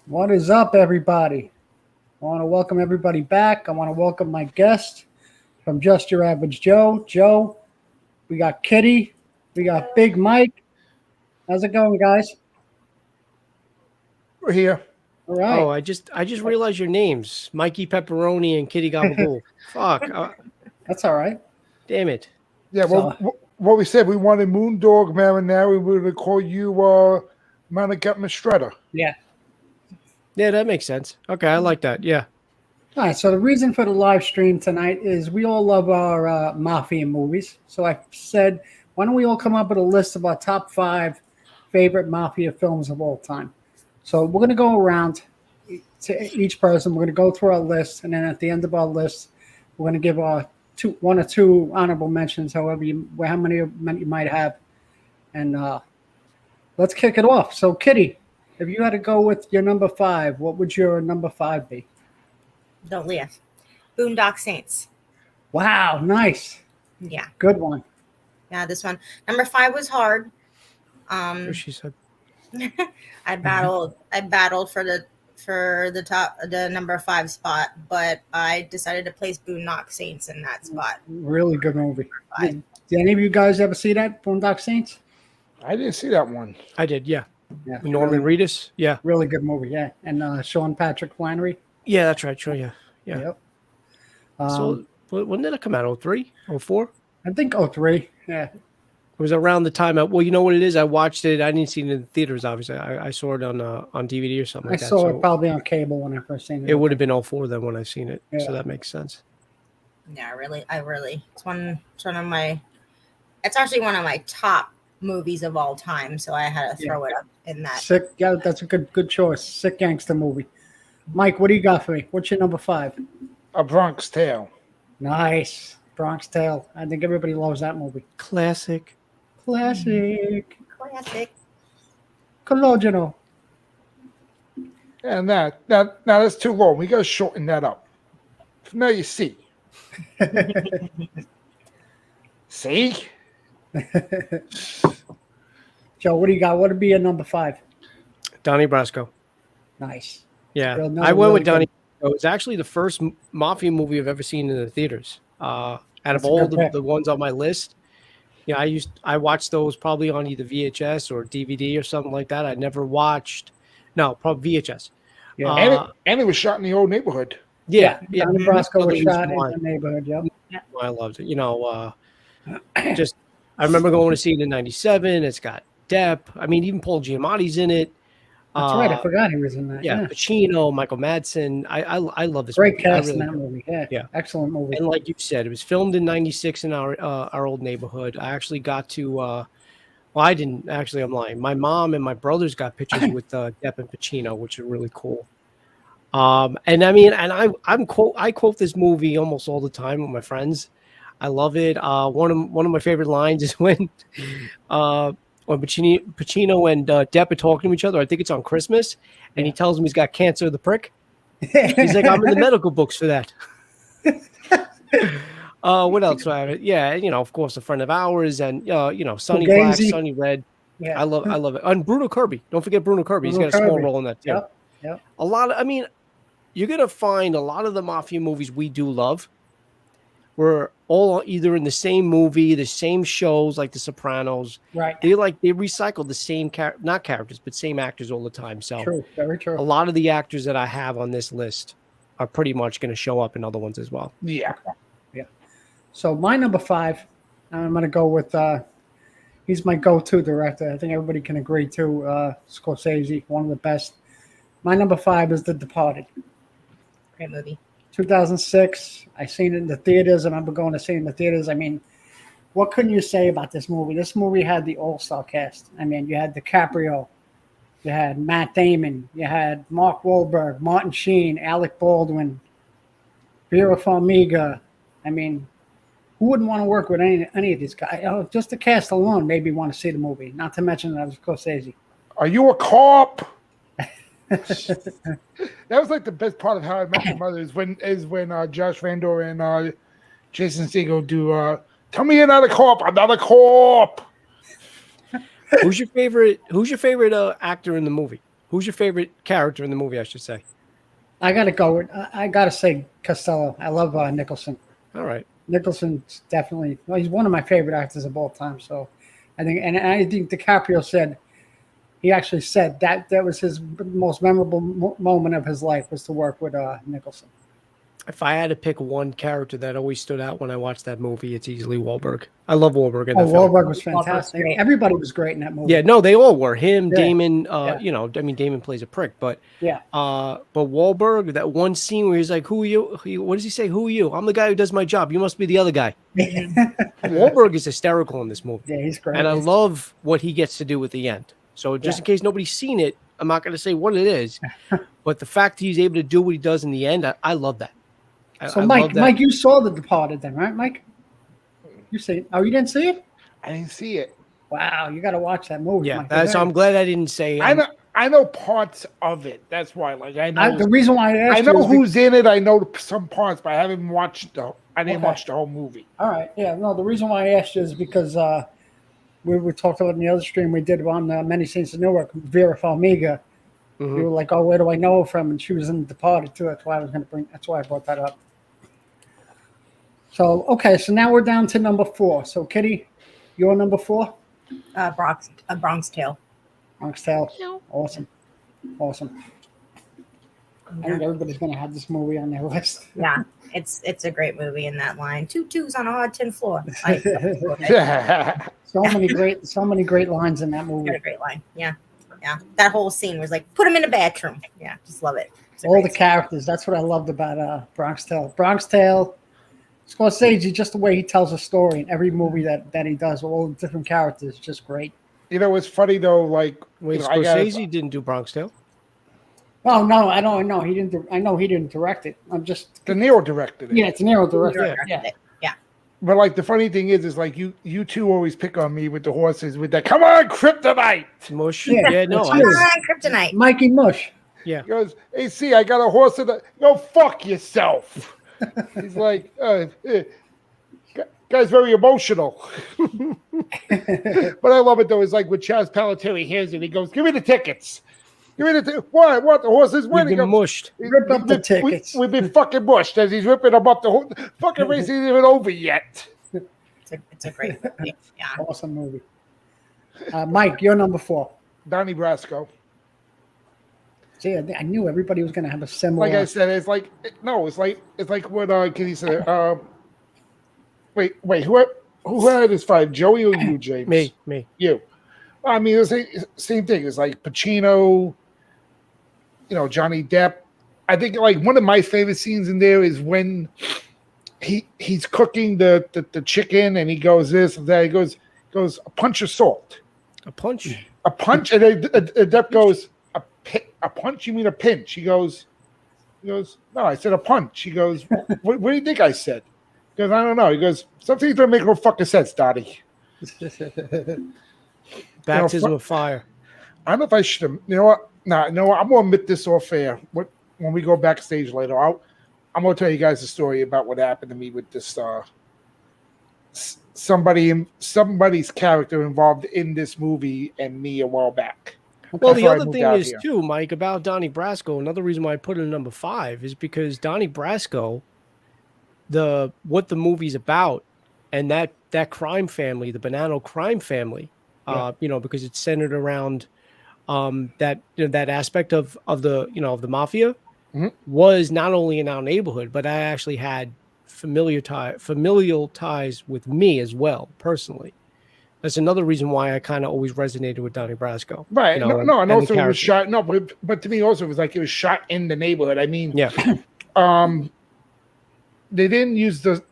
What is up, everybody? I want to welcome everybody back. I want to welcome my guest from Just Your Average Joe. Joe, we got Kitty, we got Big Mike. How's it going, guys? We're here. All Oh, right. I just realized your names, Mikey Pepperoni and Kitty Gabagool. Fuck, That's all right. damn it. Yeah, So, what we said, we wanted Moondog Marinara. We were going to call you Monica Mistretta. yeah. Yeah, that makes sense. Okay, I like that. Yeah. All right. So, the reason for the live stream tonight is we all love our Mafia movies. So, I said, why don't we all come up with a list of our top 5 favorite Mafia films of all time? So, we're going to go around to each person. We're going to go through our list. And then at the end of our list, we're going to give our one or two honorable mentions, how many you might have. And let's kick it off. So, Kitty, if you had to go with your number 5, what would your number 5 be? Don't leave. Boondock Saints. Wow, nice. Yeah. Good one. Yeah, this one. Number 5 was hard. What she said. I battled for the number 5 spot, but I decided to place Boondock Saints in that spot. Really good movie. Five. Did any of you guys ever see that, Boondock Saints? I didn't see that one. I did, yeah. Yeah. Norman Reedus? Yeah. Really good movie, yeah. And Sean Patrick Flannery. Yeah, that's right. Sure, yeah. Yeah. Yep. So, when did it come out? 03? 04? I think 03. Yeah. It was around the time. Well, you know what it is? I watched it. I didn't see it in the theaters, obviously. I saw it on DVD or something I like that. saw So it probably on cable when I first seen it. it would have been 04 then when I seen it. Yeah. So that makes sense. Yeah, it's actually one of my top movies of all time, so I had to throw it up in that. Sick. Yeah, that's a good choice. Sick gangster movie. Mike, what do you got for me? What's your number 5? A Bronx Tale. Nice. Bronx Tale. I think everybody loves that movie. Classic. Classic. Classic. Collageno. And now that's too long. We got to shorten that up. Now you see. See? Joe, what do you got? What would be your number 5? Donnie Brasco. Nice. Yeah, Real- I went with really Donnie. It's actually the first Mafia movie I've ever seen in the theaters. Out That's of a all good pick. the ones on my list, yeah, I watched those probably on either VHS or DVD or something like that. I never watched, no, probably VHS. Yeah. And it was shot in the old neyborhood. Yeah, Donnie Brasco Another was shot reason in why. the neighborhood. Yep. I loved it. You know, just I remember going to see it in '97. It's got Depp. I mean, even Paul Giamatti's in it. That's right. I forgot he was in that. Yeah, Yeah. Pacino, Michael Madsen. I love this Great movie. cast I in really that do. movie. Yeah. Yeah. Excellent movie. And like you said, it was filmed in '96 in our old neighborhood. I actually got to. Well, I didn't actually. I'm lying. My mom and my brothers got pictures with Depp and Pacino, which are really cool. And I mean, and I quote this movie almost all the time with my friends. I love it. One of my favorite lines is when Pacino and Depp are talking to each other. I think it's on Christmas, and he tells him he's got cancer of the prick. He's like, I'm in the medical books for that. What else do I have? Yeah, you know, of course, a friend of ours, and Sonny Black, Fugazi. Sonny Red. Yeah. I love it. And Bruno Kirby. Don't forget Bruno Kirby. He's Bruno got a small Kirby. role in that too. Yep. Yep. A lot of, I mean, you're gonna find a lot of the Mafia movies we do love. We're all either in the same movie, the same shows, like The Sopranos. Right. They recycle the same not characters, but same actors all the time. So True. Very true. a lot of the actors that I have on this list are pretty much going to show up in other ones as well. Yeah. So my number 5, I'm going to go with. He's my go-to director. I think everybody can agree to. Scorsese, one of the best. My number 5 is The Departed. Great movie. 2006. I seen it in the theaters. I remember going to see it in the theaters. I mean, what couldn't you say about this movie? This movie had the all-star cast. I mean, you had DiCaprio, you had Matt Damon, you had Mark Wahlberg, Martin Sheen, Alec Baldwin, Vera Farmiga. I mean, who wouldn't want to work with any of these guys? Just the cast alone made me want to see the movie. Not to mention that it was Scorsese. Are you a cop? That was like the best part of How I Met Your Mother is when Josh Vandor and Jason Segel do tell me you're not a cop. I'm not a cop. Who's your favorite actor in the movie? Who's your favorite character in the movie? I should say. I gotta go with. I gotta say Costello. I love Nicholson. All right. Nicholson's definitely. Well, he's one of my favorite actors of all time. So, I think, and I think DiCaprio said, he actually said that was his most memorable moment of his life was to work with Nicholson. If I had to pick one character that always stood out when I watched that movie, it's easily Wahlberg. I love Wahlberg in that film. Wahlberg was fantastic. Everybody was great in that movie. Yeah, no, they all were. Him, Yeah. Damon. Yeah. You know, I mean, Damon plays a prick, but Yeah. But Wahlberg, that one scene where he's like, "Who are you? What does he say? Who are you? I'm the guy who does my job. You must be the other guy." Wahlberg is hysterical in this movie. Yeah, he's great. And I love what he gets to do at the end. So just in case nobody's seen it, I'm not going to say what it is, but the fact he's able to do what he does in the end, I love that. So, I Mike, love that. Mike, you saw The Departed then, right, Mike? You see? Oh, you didn't see it? I didn't see it. Wow, you got to watch that movie. Yeah, Mike. so I'm glad I didn't say. I know parts of it. That's why, like, I know. The reason why I asked I know you is who's in it. I know some parts, but I haven't watched I didn't Okay. watch the whole movie. all right. Yeah, no, the reason why I asked you is because we talked about in the other stream we did on Many Saints of Newark, Vera Farmiga. Mhm. You were like, "Oh, where do I know her from?" And she was in The Departed too. That's why I was going to bring. That's why I brought that up. So okay, so now we're down to number 4. So Kitty, you're number 4. Bronx Tale. Bronx Tale. Awesome. I think everybody's going to have this movie on their list. Yeah, it's a great movie in that line. 2 2s on a hard tin floor. So many great lines in that movie. Got a great line. Yeah. That whole scene was like, put him in the bathroom. Yeah, just love it. It's a All great the scene. characters. That's what I loved about Bronx Tale. Bronx Tale, Scorsese, just the way he tells a story in every movie that he does, all the different characters, just great. You know, it's funny though. Like, Wait, you know, I gotta- Scorsese didn't do Bronx Tale? Oh no, I don't know. He didn't. I know he didn't direct it. I'm just. De Niro directed it. Yeah, it's Nero directed. Yeah. Yeah. Yeah. But like the funny thing is like you two always pick on me with the horses with that. Come on, kryptonite. Mush. Yeah, Yeah, no. it's I, true. Kryptonite. Mikey Mush. yeah. He goes, hey, see, I got a horse in the. Go fuck yourself. He's like, guy's very emotional. But I love it though. It's like when Chaz Palminteri hears it, he goes, "Give me the tickets. Give me the tickets. What? The horses We've winning? been mushed. Rip up the tickets. We've been fucking mushed as he's ripping them up. The fucking race isn't even over yet. It's a great movie. Yeah. Awesome movie. Mike, you're number 4. Donnie Brasco. See, I knew everybody was going to have a similar. Like I said, it's like what Kitty said. Wait, who had this fight? Joey or you, James? Me. You. I mean, it's the same thing. It's like Pacino, you know, Johnny Depp. I think like one of my favorite scenes in there is when he's cooking the chicken and he goes this and that. He goes a punch of salt. A punch. A punch, and then Depp goes, a punch? You mean a pinch? He goes, no, I said a punch. He goes, what do you think I said? He goes, I don't know. He goes, some things don't make no fucking sense, Dottie. Baptism of fire. I don't know if I should have. You know what? I'm going to admit this off air. When we go backstage later, I'm going to tell you guys a story about what happened to me with this somebody's character involved in this movie and me a while back. Well, the Before I other moved thing out is here. too, Mike, about Donnie Brasco. Another reason why I put it in number 5 is because Donnie Brasco, what the movie's about, and that crime family, the Bonanno crime family, because it's centered around that aspect of the mafia, was not only in our neighborhood, but I actually had familial ties with me as well, personally. That's another reason why I kind of always resonated with Donnie Brasco. Right. And and also the it was character. shot. No, but to me also it was like it was shot in the neighborhood. I mean, Yeah. They didn't use the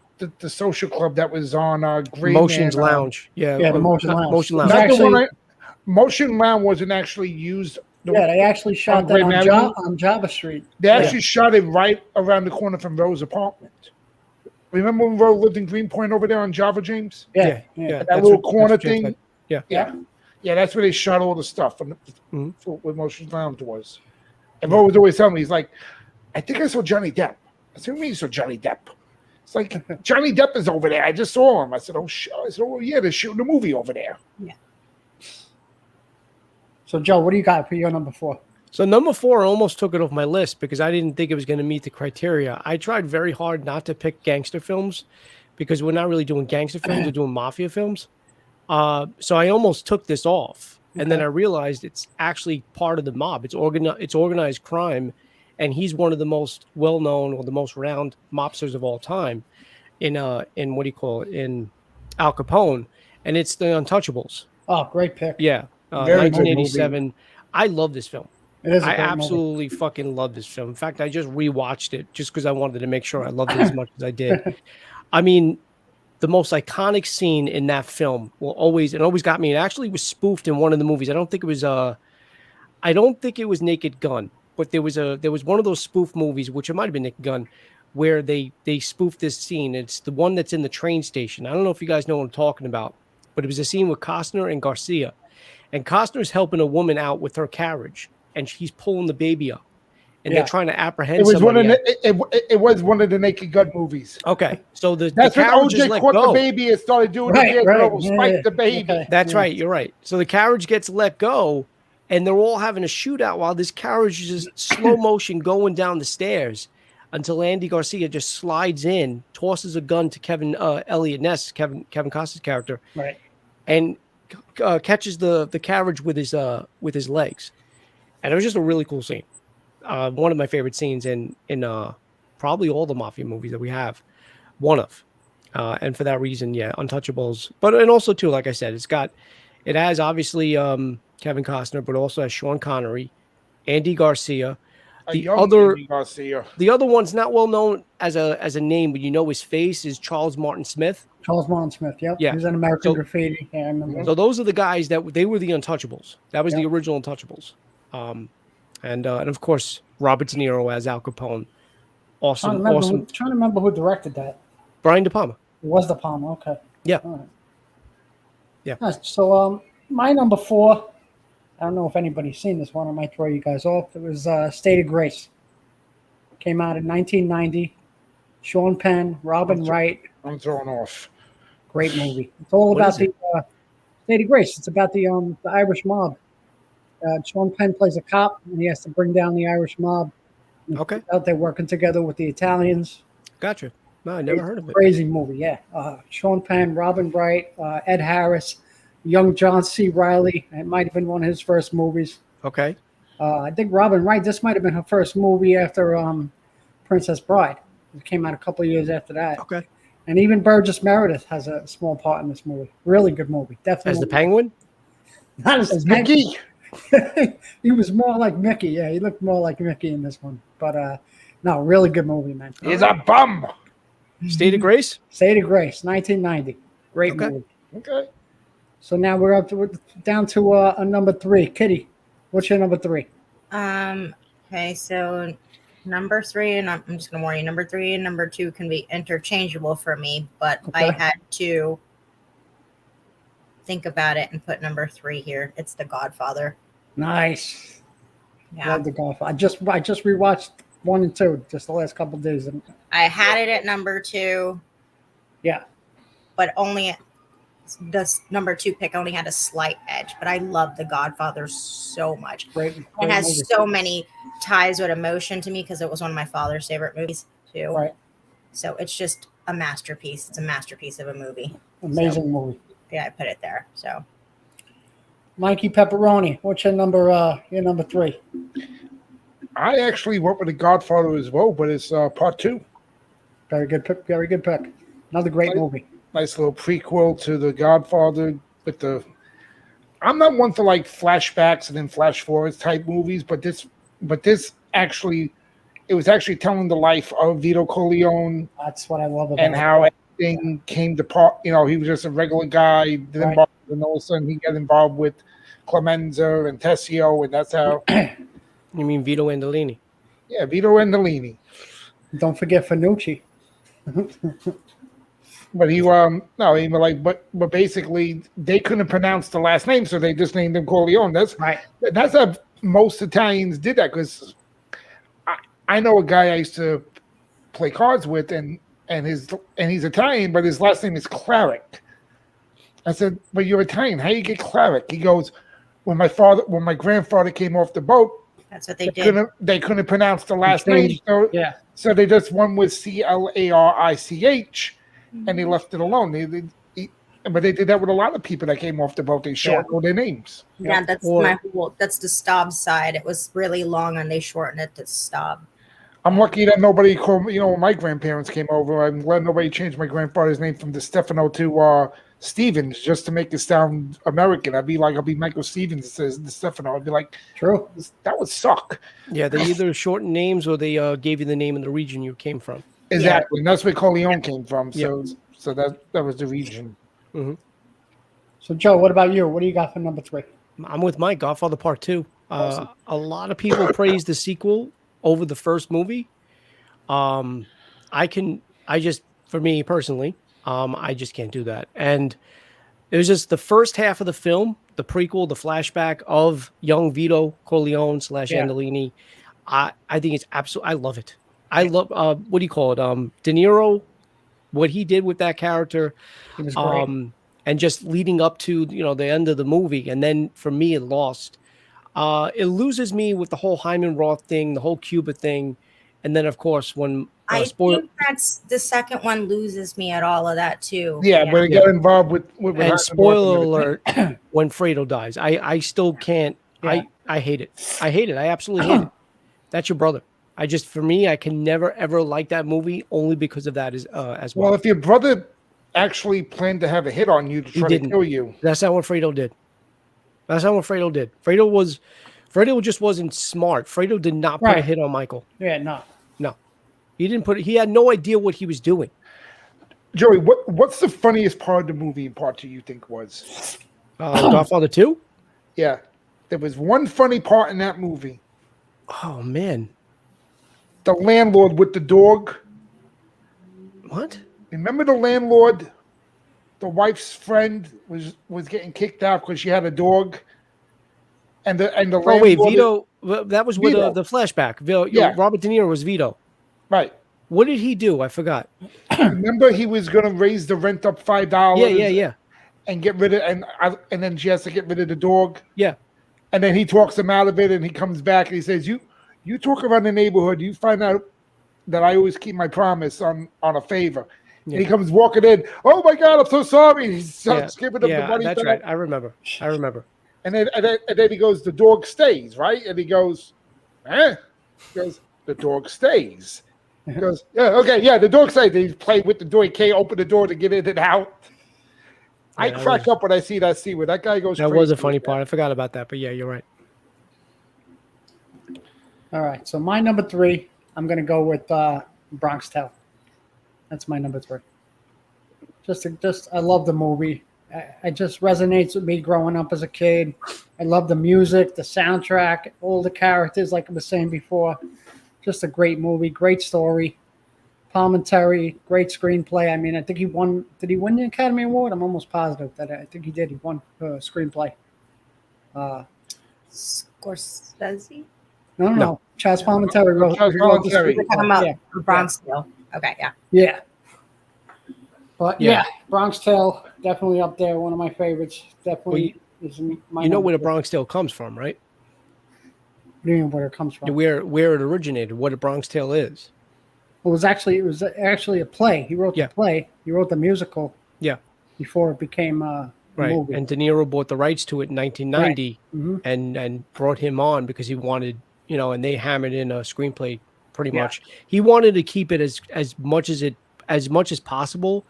social club that was on Green Motions and, Lounge. Yeah. Yeah, the Motion Lounge. Motion It's Lounge. Not the one actually- Motion Lounge wasn't actually used. Yeah, they actually shot that Great on, Avenue? on Java Street. They actually shot it right around the corner from Rose's apartment. Remember when Rose lived in Greenpoint over there on Java, James? Yeah. That That's little what- corner that's what James thing. said. Yeah. Yeah, that's where they shot all the stuff Mhm. for what Motion Lounge was. And Ro was always telling me, he's like, I think I saw Johnny Depp. I said, what do you mean you saw Johnny Depp? It's like, Johnny Depp is over there. I just saw him. I said, oh, yeah, they're shooting a movie over there. So, Joe, what do you got for your number 4? So number 4, I almost took it off my list because I didn't think it was going to meet the criteria. I tried very hard not to pick gangster films because we're not really doing gangster films, we're doing mafia films. So I almost took this off. And then I realized it's actually part of the mob. It's organized crime. And he's one of the most well-known or the most renowned mobsters of all time in what do you call it? In Al Capone. And it's The Untouchables. Oh, great pick. Yeah. Very good 1987. I love this film. It is a I great movie. absolutely fucking love this film. In fact, I just rewatched it just because I wanted to make sure I loved it as much as I did. I mean, the most iconic scene in that film always got me. It actually was spoofed in one of the movies. I don't think it was Naked Gun, but there was one of those spoof movies, which it might have been Naked Gun, where they spoofed this scene. It's the one that's in the train station. I don't know if you guys know what I'm talking about, but it was a scene with Costner and Garcia, and Costner's helping a woman out with her carriage, and she's pulling the baby up, and they're trying to apprehend. It was somebody it was one of the Naked Gun movies. Okay, so the That's when carriage is OJ let caught go. the baby and started doing spike the baby. Okay. That's right. You're right. So the carriage gets let go, and they're all having a shootout while this carriage is just slow motion going down the stairs until Andy Garcia just slides in, tosses a gun to Kevin Elliot Ness, Kevin Costner's character, Right. and catches the carriage with his legs. And it was just a really cool scene. One of my favorite scenes in probably all the Mafia movies that we have. One of. And for that reason, yeah, Untouchables. And also too, like I said, it has obviously Kevin Costner, but also has Sean Connery, Andy Garcia. The other one's not well known as a name, but you know his face is Charles Martin Smith. Charles Martin Smith, yep. Yeah. He was in American Graffiti. Yeah, I remember. So those are the guys they were the Untouchables. That was the original Untouchables. And of course Robert De Niro as Al Capone. Awesome. Trying to remember who directed that. Brian De Palma. It was De Palma, okay. Yeah. All right. Yeah. Nice. So my number 4, I don't know if anybody's seen this one. I might throw you guys off. It was State of Grace. Came out in 1990. Sean Penn, Robin Wright. I'm thrown off. Great movie. It's all about the State of Grace. It's about the Irish mob. Sean Penn plays a cop, and he has to bring down the Irish mob. Okay. Out there working together with the Italians. Gotcha. No, I never heard of it. Crazy movie, yeah. Sean Penn, Robin Wright, Ed Harris, young John C. Reilly. It might have been one of his first movies. Okay. I think Robin Wright, this might have been her first movie after Princess Bride. It came out a couple of years after that. Okay. And even Burgess Meredith has a small part in this movie. Really good movie. Definitely. As the Penguin? Not as Mickey. He was more like Mickey. Yeah, he looked more like Mickey in this one. But no, really good movie, man. He's a bum. State of Grace? State of Grace, 1990. Great movie. Okay. So now we're down to a number 3. Kitty, what's your number 3? Okay, so number 3, and I'm just gonna warn you, number 3 and number 2 can be interchangeable for me, but I had to think about it and put number 3 here. It's The Godfather. Nice. Yeah. Love The Godfather. I just rewatched 1 and 2 just the last couple of days. I had it at number 2. Yeah. But only the number 2 pick only had a slight edge. But I love The Godfather so much. Great It has movie. so many ties with emotion to me because it was one of my father's favorite movies too. Right. So it's just a masterpiece. It's a masterpiece of a movie. Amazing movie. Yeah, I put it there. So Mikey Pepperoni, what's your number 3? I actually went with The Godfather as well, but it's part 2. Very good pick. Very good pick. Another great movie. Nice little prequel to The Godfather. I'm not one for like flashbacks and then flash forwards type movies, but this actually, it was actually telling the life of Vito Corleone. That's what I love about and it. how everything came to part. You know, he was just a regular guy, didn't bother, and all of a sudden he got involved with Clemenza and Tessio, and that's how. You mean Vito Andolini? Yeah, Vito Andolini. Don't forget Fanucci. But but basically they couldn't pronounce the last name, so they just named him Corleone. That's how most Italians did that, because I know a guy I used to play cards with, and he's Italian, but his last name is Clarick. I said, "But you're Italian. How you get Clarick?" He goes, "When my grandfather came off the boat, That's what they did. They couldn't pronounce the last name, changed- so Yeah. so they just one was Clarich, and they left it alone. But they did that with a lot of people that came off the boat. They shortened all their names. Yeah, that's Or- that's the Staub side. It was really long and they shortened it to Staub. I'm lucky that nobody called me. When my grandparents came over, I'm glad nobody changed my grandfather's name from DeStefano to Stevens just to make it sound American. I'll be Michael Stevens. It says DeStefano. I'd be like, True. that would suck. Yeah, they either shortened names or they gave you the name of the region you came from. Exactly, and that's where Corleone came from. Yeah. So that was the region. So, Joe, what about you? What do you got for number 3? I'm with Mike. Godfather Part 2. Awesome. A lot of people praise the sequel over the first movie. For me personally, I just can't do that. And it was just the first half of the film, the prequel, the flashback of young Vito Corleone / Andolini. I think it's I love it. I love, what do you call it? De Niro, what he did with that character. It was great. And just leading up to, the end of the movie. And then for me, it lost. It loses me with the whole Hyman Roth thing, the whole Cuba thing. And then, of course, when I think that's the second one loses me at all of that too. Yeah, but it got involved with and spoiler alert, when Fredo dies, I still can't. Yeah. I hate it. I hate it. I absolutely hate it. That's your brother. For me, I can never ever like that movie only because of that as well. Well, if your brother actually planned to have a hit on you to try to kill you, that's not what Fredo did. Fredo just wasn't smart. Fredo did not put a hit on Michael. Yeah, no. He didn't he had no idea what he was doing. Joey, what's the funniest part of the movie in part 2 you think was? Godfather 2? Yeah. There was one funny part in that movie. Oh man. The landlord with the dog. What? Remember the landlord? The wife's friend was getting kicked out because she had a dog. And the landlord. Wait, Vito. That was with Vito. the flashback. Vito, Yeah. Robert De Niro was Vito. Right. What did he do? I forgot. Remember he was going to raise the rent up $5. Yeah. And get rid of and then she has to get rid of the dog. Yeah. And then he talks him out of it, and he comes back and he says, "You talk around the neighborhood. You find out that I always keep my promise on a favor." Yeah. And he comes walking in. "Oh my God, I'm so sorry." He's giving him the money. That's right. I remember. And then he goes, "The dog stays, right?" And he goes, "Eh?" He goes, "The dog stays." He goes, "Yeah, okay, yeah, the dog stays." He's playing with the door. He can't open the door to get in and out. I crack up when I see that scene where that guy goes. That was a funny part. I forgot about that, but yeah, you're right. All right, so my number 3, I'm going to go with Bronx Tale. That's my number 3. I love the movie. It just resonates with me growing up as a kid. I love the music, the soundtrack, all the characters, like I was saying before. Just a great movie, great story. Palminteri, great screenplay. I mean, I think he won. Did he win the Academy Award? I'm almost positive that I think he did. He won screenplay. Scorsese? No. Chaz Palminteri wrote. Chaz Palminteri. We're talking about Bronx Tale. Okay, yeah. Yeah. But yeah, Bronx Tale definitely up there. One of my favorites. Definitely is my. You know where the Bronx Tale comes from, right? What do you mean where it comes from? Where it originated, what a Bronx Tale is. It was actually a play. He wrote the play. He wrote the musical. Yeah. Before it became a movie. And De Niro bought the rights to it in 1990, Right. and brought him on because he wanted, and they hammered in a screenplay pretty much. He wanted to keep it as much as possible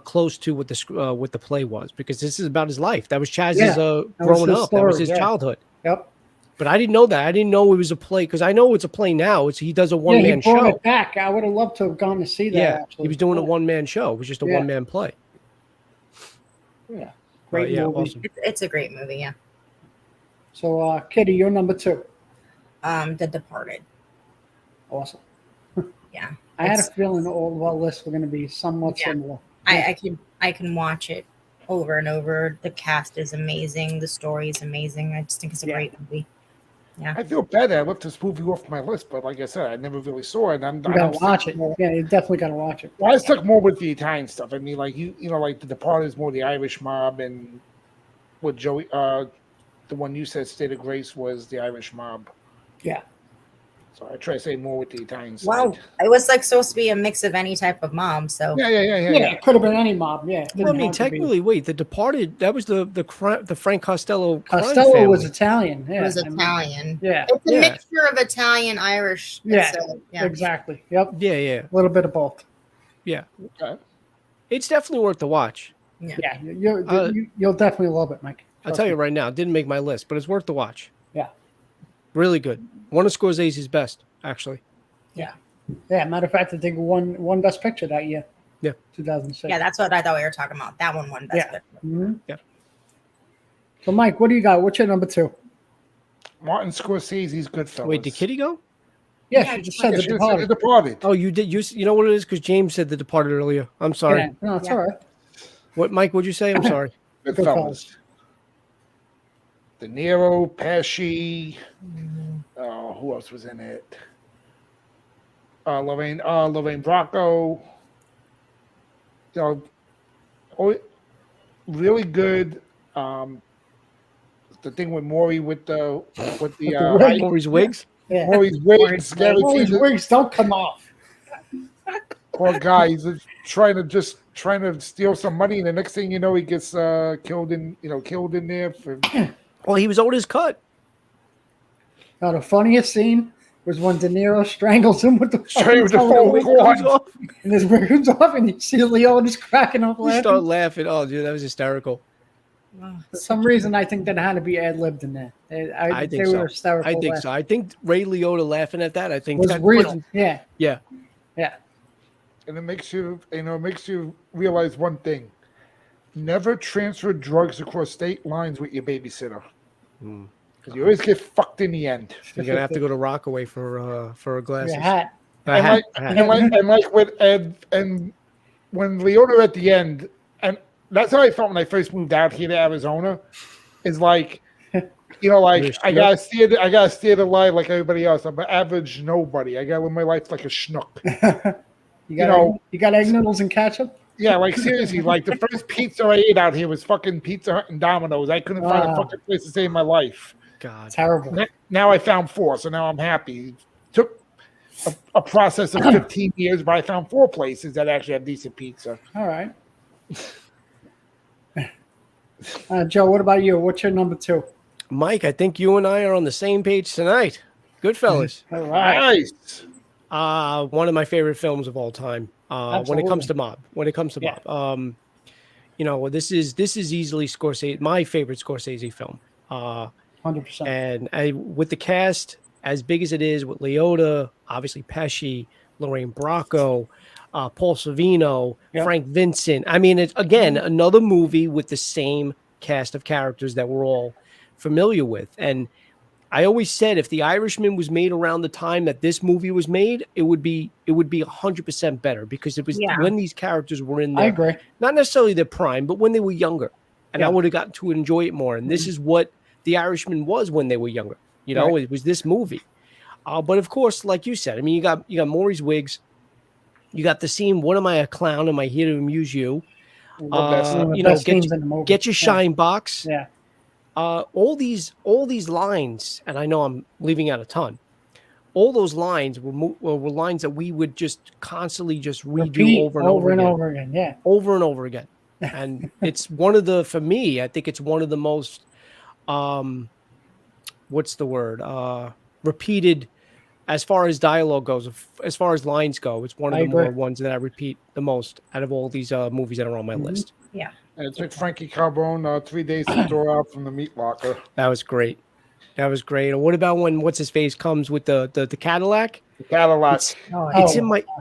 close to what the play was, because this is about his life. That was Chaz's growing up. That was his childhood. Yep. But I didn't know that. I didn't know it was a play, because I know it's a play now. He does a one-man he brought show. it back. I would have loved to have gone to see that. Yeah, actually. he was doing a one-man show. It was just a one-man play. Yeah, great movie. Awesome. It's a great movie, yeah. So, Kitty, you're number 2. The Departed. Awesome. Yeah. I had a feeling all of our lists were going to be somewhat similar. I can watch it over and over. The cast is amazing. The story is amazing. I just think it's a great movie. Yeah. I feel bad that I left this movie off my list, but like I said, I never really saw it. You gotta watch it. Yeah, you definitely gotta watch it. Well, I stuck more with the Italian stuff. I mean, like like The Departed is more the Irish Mob, and what Joey, the one you said, State of Grace, was the Irish Mob. Yeah. So I try to say more with the Italian side. Well, it was like supposed to be a mix of any type of mom. So Yeah. It could have been any mob. Yeah. It Well, I didn't mean, have to be. technically, wait, The Departed, that was the Frank Costello crime Costello family. was Italian. Yeah. it was I mean, Italian. yeah. It's a Yeah. mixture of Italian, Irish. Yeah. Yeah. Exactly. Yep. Yeah. A little bit of both. Yeah. Okay. It's definitely worth the watch. Yeah. You'll definitely love it, Mike. I'll tell you right now, it didn't make my list, but it's worth the watch. Yeah. Really good. One of Scorsese's best, actually. Yeah. Matter of fact, I think won Best Picture that year. Yeah. 2006. Yeah, that's what I thought we were talking about. That one won best picture. Mhm. Yeah. So, Mike, what do you got? What's your number 2? Martin Scorsese's Goodfellas. Wait, did Kitty go? Yeah, Yeah, she just yeah, said The She said Departed. The Departed. Oh, you did. You know what it is? Because James said The Departed earlier. I'm sorry. Yeah. No, it's Yeah. all right. What, Mike, what'd you say? I'm sorry. Goodfellas. De Niro, Pesci. Who else was in it? Lorraine Bracco. Really good. The thing with Maury with the wig. Maurice Wiggs? Yeah. Maury's wigs. Maurice Wiggs don't come off. Poor guy. He's trying to steal some money, and the next thing you know, he gets killed in there. Well, he was owed his cut. Now, the funniest scene was when De Niro strangles him with the Straight with the fucking phone telephone, cord. and his wig comes off, and you see Leo just cracking up We laughing. start laughing. Oh, dude, that was hysterical. For some reason, I think that had to be ad-libbed in there. I think they so. were hysterical. I think laughing. so. I think Ray Liotta laughing at that. I think Was that real. Yeah. Yeah. And it makes you realize one thing: never transfer drugs across state lines with your babysitter, because you always get fucked in the end. You're gonna have to go to Rockaway for a glasses. Your hat. A hat. And like with Ed, and when Leota at the end, and that's how I felt when I first moved out here to Arizona, is like, like I gotta steer the line like everybody else. I'm an average nobody. I gotta live my life like a schnook. You got egg noodles and ketchup? Yeah, like seriously, like the first pizza I ate out here was fucking Pizza Hut and Domino's. I couldn't find a fucking place to save my life. God. Terrible. Now I found 4, so now I'm happy. It took a process of 15 years, but I found 4 places that actually have decent pizza. All right. Joe, what about you? What's your number 2? Mike, I think you and I are on the same page tonight. Goodfellas. All right. Nice. One of my favorite films of all time. When it comes to mob. This is easily Scorsese, my favorite Scorsese film. 100%. And with the cast as big as it is, with Liotta, obviously Pesci, Lorraine Bracco, Paul Sorvino, Frank Vincent. I mean, it's again another movie with the same cast of characters that we're all familiar with. And I always said if The Irishman was made around the time that this movie was made, it would be 100% better because it was when these characters were in their, I agree. not necessarily their prime, but when they were younger. And I would have gotten to enjoy it more. And this is what The Irishman was when they were younger. It was this movie. But of course, like you said, I mean, you got Maurice Wiggs. You got the scene, what am I, a clown? Am I here to amuse you? Get your shine box. Yeah. All these lines, and I know I'm leaving out a ton. All those lines were lines that we would just constantly just redo Repeat over and over again. Yeah. Over and over again. And it's one of the, for me, I think it's one of the most, what's the word? Repeated, as far as dialogue goes, as far as lines go, it's one of the more ones that I repeat the most out of all these movies that are on my list. Yeah. And it took Frankie Carbone 3 days to throw out from the meat locker. That was great. And what about when what's his face comes with the Cadillac? The Cadillac.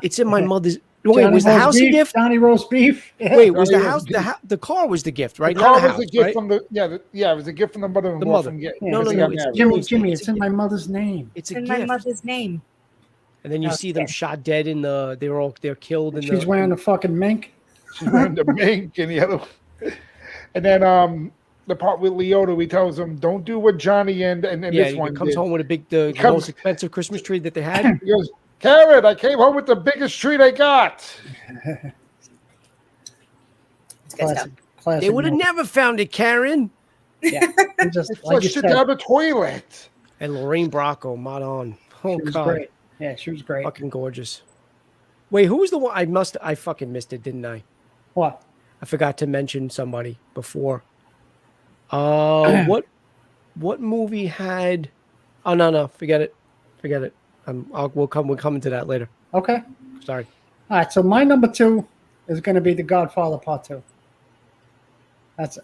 It's in my mother's. Wait, was the house a gift? Johnny roast beef. Wait, was the house the car was the gift, right? The car Not the was house, a gift right? from the it was a gift from the mother-in-law. The mother. No, it's Jimmy, it's in my mother's name. It's a in gift. my mother's name. And then you see them shot dead in the. They're killed. In She's wearing a fucking mink. She's wearing the mink and the other. And then the part with Leota, he tells him, "Don't do what Johnny and this one comes did." home with the most expensive Christmas tree that they had. He goes, "Karen, I came home with the biggest tree they got." Classic. They would have never found it, Karen. Yeah, just like you Flushed it said. down the toilet. And Lorraine Bracco, Madon. Oh She was God, great. Yeah, she was great. fucking gorgeous. Wait, who was the one? I fucking missed it, didn't I? What? I forgot to mention somebody before. What movie had? Oh no, forget it. We're coming to that later. Okay. Sorry. All right. So my number 2 is going to be The Godfather Part 2.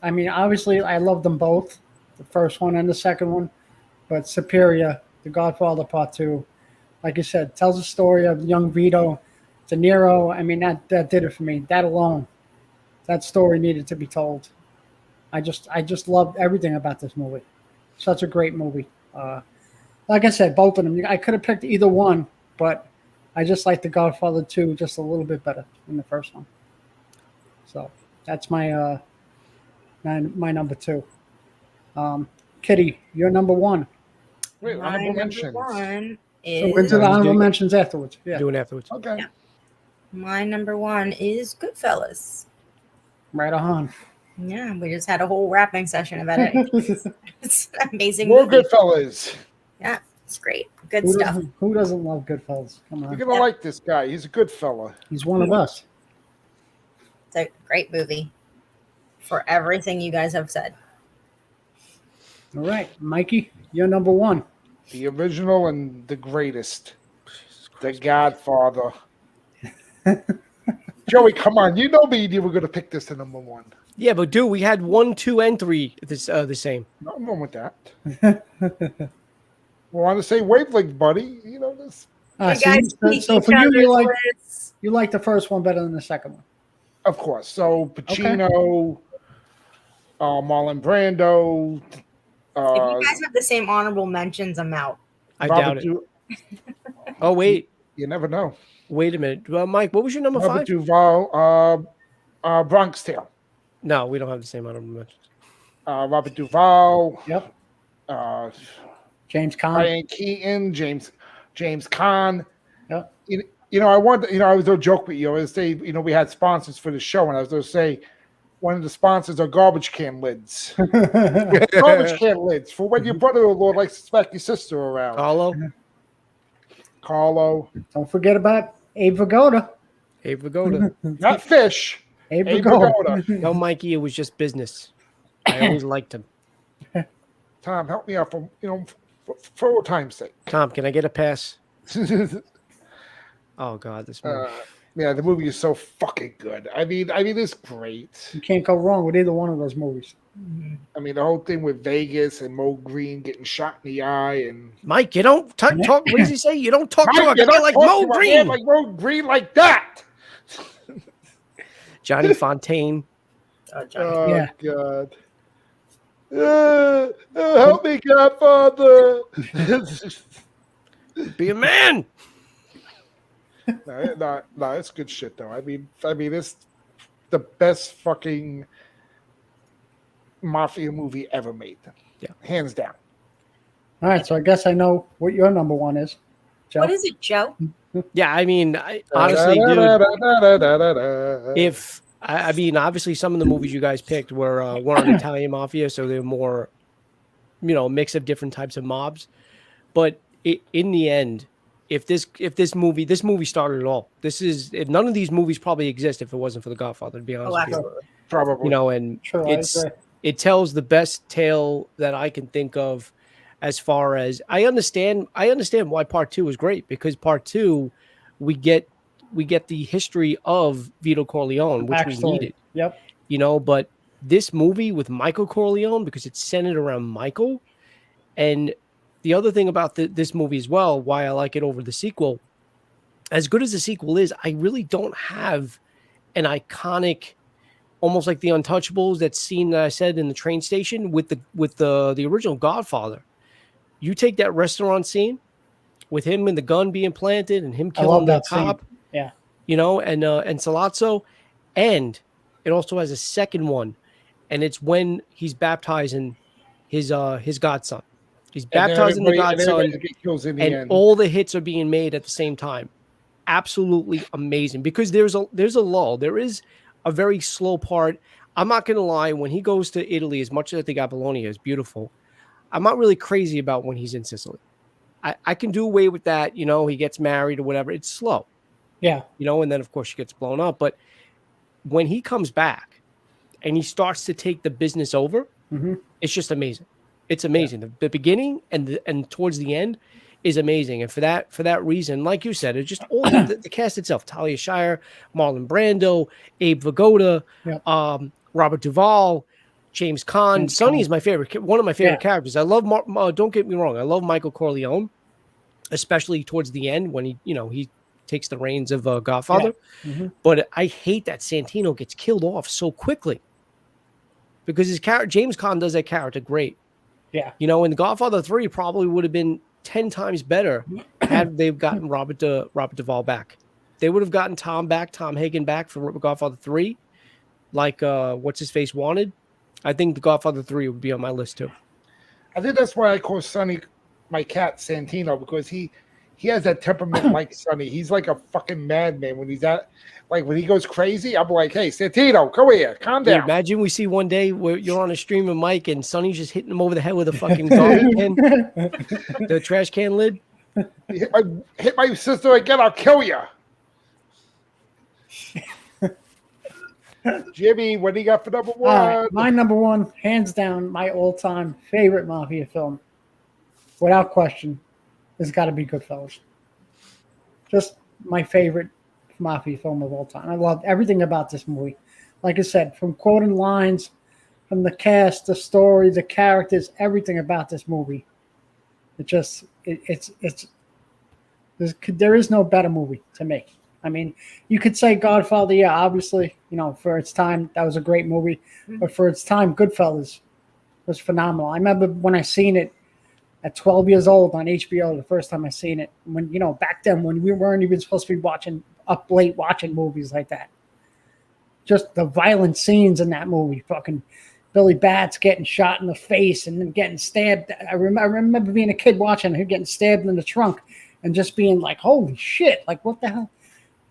I mean, obviously, I love them both, the first one and the second one, but superior, The Godfather Part 2. Like I said, tells the story of young Vito, De Niro. I mean, that did it for me. That alone, that story needed to be told. I just loved everything about this movie. Such a great movie. Like I said, both of them. I could have picked either one, but I just like The Godfather 2 just a little bit better than the first one. So that's my number 2. Kitty, you're number 1. Wait, My honorable number mentions. 1 So we're into is the you honorable do- mentions afterwards. Yeah, Doing afterwards. Okay. Yeah. my number 1 is Goodfellas. right on. Yeah, we just had a whole rapping session about it. It's an amazing More movie. Goodfellas. Yeah, it's great. Good stuff. Who doesn't love Goodfellas? Come You're on, gonna like this guy. He's a good fella. he's one of us. It's a great movie for everything you guys have said. All right, Mikey, you're number 1. The original and the greatest. The Godfather. Joey, come on. You know me. You were gonna pick this to number 1. Yeah, but dude, we had 1, 2, and 3 the same. Nothing wrong with that. We want to say wavelength, buddy. You know this. You guys peek so each for you, other's lists. you like the first one better than the second one. Of course. So Pacino, Marlon Brando. If you guys have the same honorable mentions, I'm out. I Robert doubt it. Du- Oh wait, you never know. wait a minute, Mike. What was your number Robert 5? Duvall, Bronx Tale. No, we don't have the same honorable mentions. Robert Duvall. Yep. Uh, James Caan. Diane Keaton, James Caan. Yep. I want. I was going to joke with you. I was say, we had sponsors for the show, and I was going to say, one of the sponsors are garbage can lids. Garbage can lids for when your brother-in-law likes to smack your sister around. Carlo. Don't forget about Abe Vigoda. Abe Vigoda. Not fish. Abe Abe Vigoda. Vigoda. Tell Mikey it was just business. I always liked him. Tom, help me out for old time's sake. Tom, can I get a pass? Oh God, this movie. Yeah, the movie is so fucking good. I mean, it's great. You can't go wrong with either one of those movies. I mean, the whole thing with Vegas and Mo Green getting shot in the eye, and Mike, you don't talk. What does he say? You don't talk to a you guy don't like talk Mo to a man Green. like Mo Green like that. Johnny Fontaine. Oh Yeah. God. Help me, Godfather. Be a man. No, it's good shit though. I mean, it's the best fucking mafia movie ever made. Yeah, hands down. All right, so I guess I know what your number 1 is. Joe? What is it, Joe? Yeah, I mean, honestly, dude, obviously, some of the movies you guys picked were weren't Italian mafia, so they're more, a mix of different types of mobs. But in the end, if this movie started it all. None of these movies probably exist if it wasn't for The Godfather. To be honest with you, Absolutely. Probably. and True, I agree. it tells the best tale that I can think of. As far as I understand why part 2 is great, because part 2 we get the history of Vito Corleone, which we Backstory. needed. Yep. But this movie with Michael Corleone, because it's centered around Michael, and the other thing about this movie as well, why I like it over the sequel, as good as the sequel is, I really don't have an iconic, almost like the Untouchables, that scene that I said in the train station with the original Godfather. You take that restaurant scene with him and the gun being planted and him killing the that scene. cop, Yeah. and Salazzo, and it also has a second one, and it's when he's baptizing his godson. He's baptizing the godson, and all the hits are being made at the same time. Absolutely amazing, because there's a lull. There is a very slow part. I'm not gonna lie. When he goes to Italy, as much as I think Apollonia is beautiful, I'm not really crazy about when he's in Sicily. I can do away with that. You know, he gets married or whatever. It's slow. Yeah. You know, and then of course she gets blown up. But when he comes back and he starts to take the business over, it's just amazing. It's amazing. Yeah. The beginning and towards the end is amazing. And for that reason, like you said, it's just all the cast itself: Talia Shire, Marlon Brando, Abe Vigoda, Robert Duvall, James Caan. Sonny is my favorite, one of my favorite characters. I love. Don't get me wrong, I love Michael Corleone, especially towards the end when he takes the reins of Godfather. Yeah. But I hate that Santino gets killed off so quickly because his character, James Caan, does that character great. Yeah, and The Godfather 3 probably would have been 10 times better had they've gotten Robert Duvall back. They would have gotten Tom Hagen back for Godfather 3, like what's his face wanted. I think The Godfather 3 would be on my list too. I think that's why I call Sonny, my cat, Santino, because he has that temperament like Sonny. He's like a fucking madman when he's when he goes crazy. I'm like, hey, Santino, come here, calm down. Imagine we see one day where you're on a stream of Mike and Sonny's just hitting him over the head with a fucking garbage can, the trash can lid. You hit my sister again, I'll kill you. Jimmy, what do you got for number one? My number one, hands down, my all-time favorite Mafia film, without question, has got to be Goodfellas. Just my favorite Mafia film of all time. I love everything about this movie. Like I said, from quoting lines, from the cast, the story, the characters, everything about this movie. There is no better movie to me. I mean, you could say Godfather, yeah, obviously, for its time, that was a great movie. But for its time, Goodfellas was phenomenal. I remember when I seen it at 12 years old on HBO, the first time I seen it. When, back then when we weren't even supposed to be up late watching movies like that. Just the violent scenes in that movie, fucking Billy Batts getting shot in the face and then getting stabbed. I remember being a kid watching him getting stabbed in the trunk and just being like, holy shit, like what the hell?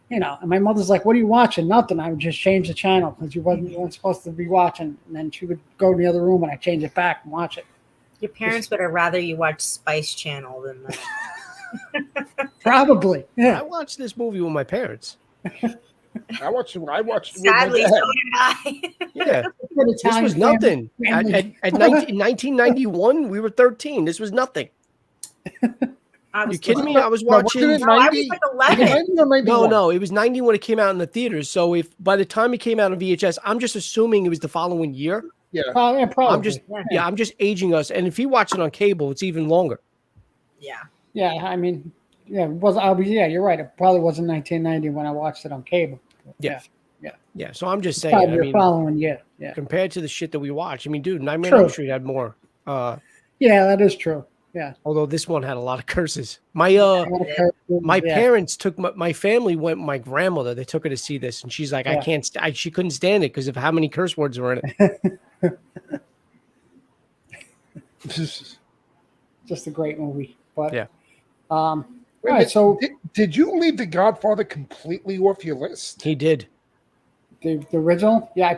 And my mother's like, what are you watching? Nothing. I would just change the channel because you weren't supposed to be watching. And then she would go to the other room and I'd change it back and watch it. Your parents would have rather you watch Spice Channel than that. Probably. Yeah. I watched this movie with my parents. I watched Sadly, so did I. Yeah. This was nothing. At 1991, we were 13. This was nothing. You kidding me? I was watching. I was like 11. No, it was 90 when it came out in the theaters. So if by the time it came out on VHS, I'm just assuming it was the following year. Yeah, probably. I'm just aging us. And if you watch it on cable, it's even longer. Yeah. Yeah, I mean, yeah, you're right. It probably wasn't 1990 when I watched it on cable. Yeah. So I'm just saying. Following, yeah. Compared to the shit that we watch, I mean, dude, Nightmare on Elm Street had more. Yeah, that is true. Yeah. Although this one had a lot of curses. My parents took my family went with my grandmother. They took her to see this, and she's like, I can't. She couldn't stand it because of how many curse words were in it. Just a great movie. But yeah. All right. So did you leave The Godfather completely off your list? He did. The original? Yeah, I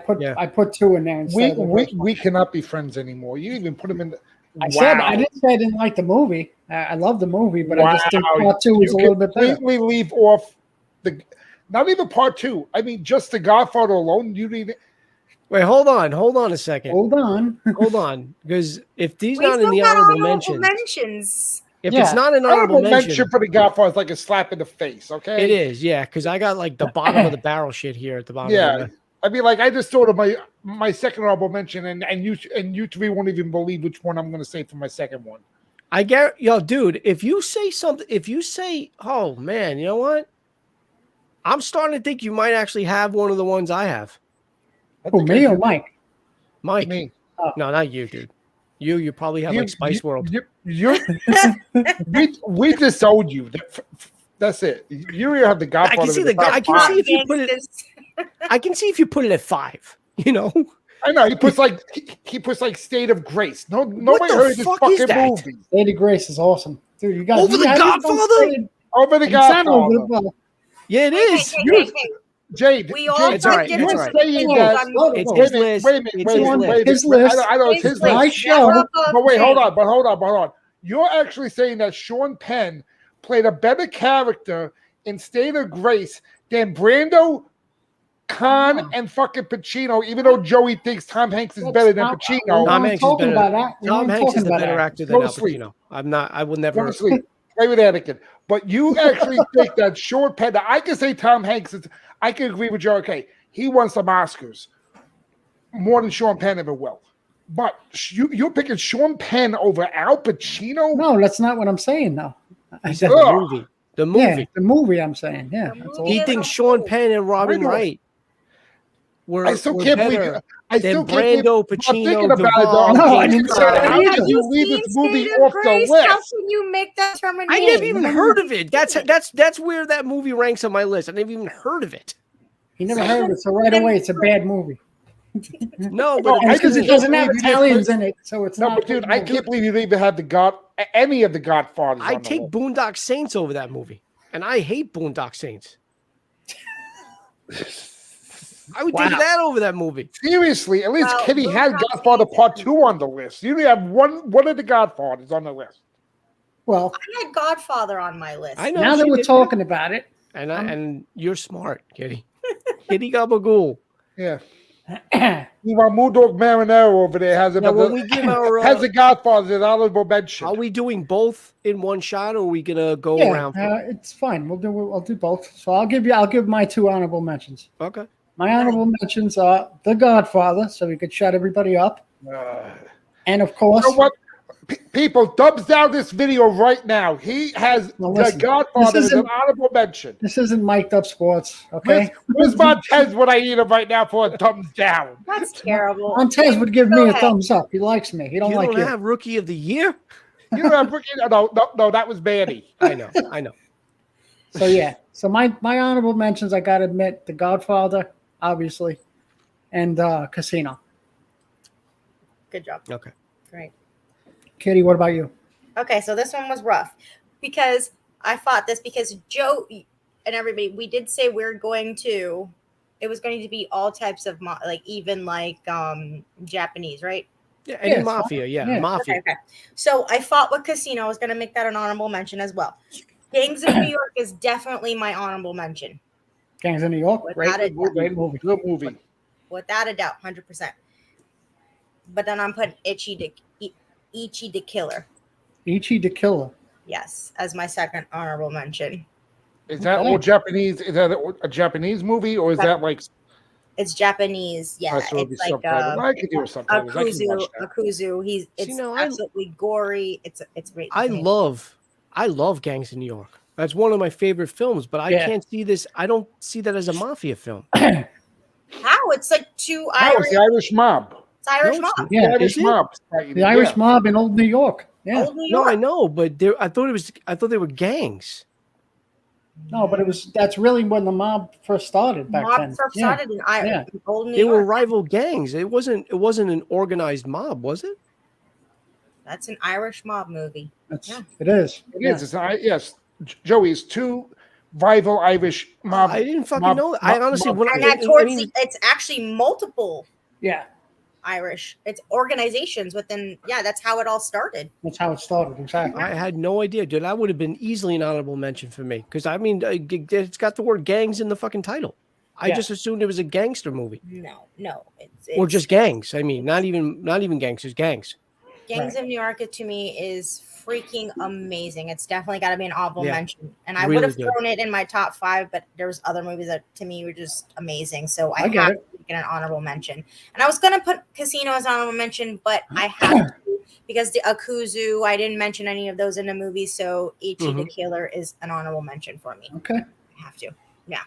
put 2 in there. We cannot be friends anymore. You even put him in. I didn't say I didn't like the movie. I love the movie, but I just think part 2 was a little bit better. Completely leave off not even part 2. I mean, just The Godfather alone. You need. Wait, hold on a second. Hold on, because if these not in the honorable mentions, if it's not an honorable mention for The Godfather, it's like a slap in the face. Okay, it is. Yeah, because I got like the bottom of the barrel shit here at the bottom. Yeah. I mean, like I just thought of my second honorable mention, and you 3 won't even believe which one I'm going to say for my second one. I get, dude. If you say, oh man, you know what? I'm starting to think you might actually have one of the ones I have. Me or Mike? Mike. Me. Oh. No, not you, dude. You probably have like Spice World. We just sold you. That's it. You have The Godfather. I can see if you put it. I can see if you put it at 5. I know he puts like State of Grace. Nobody heard this fucking movie. State of Grace is awesome, dude. You got over The Godfather. Over The Godfather. Yeah, it is. Hey. Jade. We all Jade, all have right, different it's all right. opinions That- on Look, It's Wait a his Wait a list. minute, It's wait a his minute, list. wait a His minute. list. I know it's his My list. show. But wait, hold on, but hold on. You're actually saying that Sean Penn played a better character in State of Grace than Brando, Khan, and fucking Pacino, even though Joey thinks Tom Hanks is better than Pacino. Tom Hanks is talking better. about that. We Tom weren't Hanks is talking the about better that. actor than Al Go to sleep. Pacino. I'm not. I will never. Honestly, play with Anakin. But you actually think that Sean Penn, I can say Tom Hanks is, I can agree with you. Okay, he won some Oscars more than Sean Penn ever will. But you're picking Sean Penn over Al Pacino? No, that's not what I'm saying. No, He said the Ugh. movie. The yeah, movie. the movie. I'm saying, yeah. The That's movie all. He is thinks a Sean whole- Penn and Robin I know. Wright were I still were can't believe better it. I still than can't Brando, believe I'm thinking Pacino, about it, though. Duvall, No, I James didn't say Caan. that Have either. You you leave seen this movie State of off the Grace? list. How can you make that determination? I never even heard of it. That's where that movie ranks on my list. I never even heard of it. He never heard of it, so right away it's a bad movie. No, No, but I Because just it doesn't can't have believe you Italians didn't in it, so it's No, not. but dude, I can't believe you even had any of the Godfathers. I on the take list. Boondock Saints over that movie, and I hate Boondock Saints. I would take that over that movie. Seriously, at least Well, Kitty had Boondock Godfather Saints Part is- 2 on the list. You only have one of the Godfathers on the list. Well, I had Godfather on my list. I know. now that she we're did. talking about it, and you're smart, Kitty. Kitty Gabagool. Yeah. Meanwhile, Moondog Marinero over there has Now, when we give our has the Godfather an honorable mention. are we doing both in one shot, or are we gonna go yeah, around? it's fine. I'll do both. So I'll give my two honorable mentions. Okay. My honorable mentions are The Godfather, so we could shut everybody up, and of course, You know what? People, thumbs down this video right now. He has Well, the listen, Godfather this as an isn't- honorable mention. this isn't mic'd up sports, okay? Where's Montez when I need him right now for a thumbs down? That's terrible. Montez would give Go me a ahead. thumbs up. He likes me. He don't You like don't you. have Rookie of the Year? You don't have no, that was Manny. I know. So yeah. So my honorable mentions, I gotta admit, The Godfather, obviously, and Casino. Good job. Okay. Great. Kitty, what about you? Okay, so this one was rough because I fought this because Joe and everybody, we did say it was going to be all types of even Japanese, right? Yeah, any Yes, Mafia, yeah. Mafia. Okay. So I fought with Casino. I was going to make that an honorable mention as well. Gangs of New York is definitely my honorable mention. Gangs of New York, Without a doubt. great movie. Good movie. Without a doubt, 100%. But then I'm putting Ichi the Killer, Ichi the Killer. yes, as my second honorable mention. Is that Okay. all Japanese? Is that a Japanese movie, or is that like? It's Japanese, yeah. That's It's like I could do subtitles. I can watch that. Akuzu. It's now, absolutely gory. It's great. I love Gangs of New York. That's one of my favorite films, but I Yeah. can't see this. I don't see that as a Mafia film. How it's like two That was Irish. the Irish mob. It's Irish No, mob. The Yeah, Irish it? mob. the Irish mob in Old New York. Yeah. Old New No, York. I know, but I thought they were gangs. No, but that's really when the mob first started back Mob then. first Yeah. started in Ireland. Old New They were York. rival gangs. It wasn't an organized mob, was it? That's an Irish mob movie. It is. It is. It's yes. Joey, it's two rival Irish mob. I didn't fucking mob- know that. I mob- honestly, mob- when And I that it's actually multiple Yeah, Irish. It's organizations within. Yeah, that's how it all started. that's how it started. Exactly. I had no idea, dude. That would have been easily an honorable mention for me because I mean, it's got the word gangs in the fucking title. I Yeah. just assumed it was a gangster movie No, it's or just gangs. I mean, not even gangsters, gangs. Gangs of New York to me is freaking amazing. It's definitely got to be an honorable Yeah, mention. And I really would have good. thrown it in my top 5, but there was other movies that to me were just amazing. So I get have it. to get an honorable mention. And I was gonna put Casino as honorable mention, but I have to because the Akuzu, I didn't mention any of those in the movie. So Ichi the Killer is an honorable mention for me. Okay. I have to.